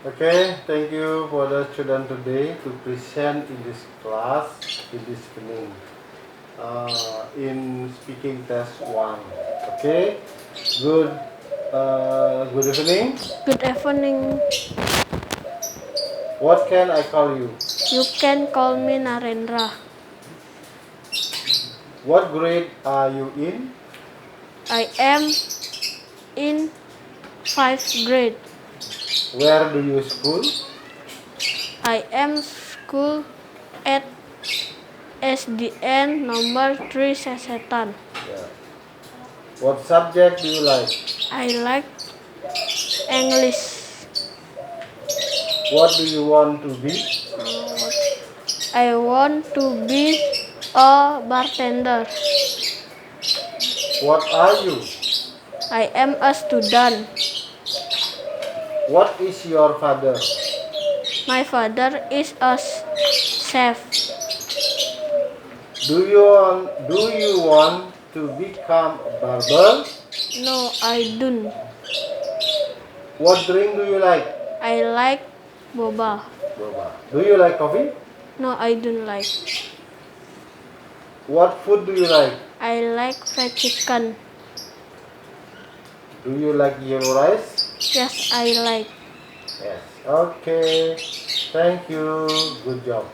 Okay, thank you for the student today to present in this class in this evening in speaking test 1. Okay, good. Good evening. Good evening. What can I call you? You can call me Narendra. What grade are you in? I am in 5th grade. Where do you school? I am school at SDN number 3 Sesetan. Yeah. What subject do you like? I like English. What do you want to be? I want to be a bartender. What are you? I am a student. What is your father? My father is a chef. Do you want to become a barber? No, I don't. What drink do you like? I like boba. Boba. Do you like coffee? No, I don't like. What food do you like? I like fried chicken. Do you like yellow rice? Yes, I like. Yes. Okay. Thank you. Good job.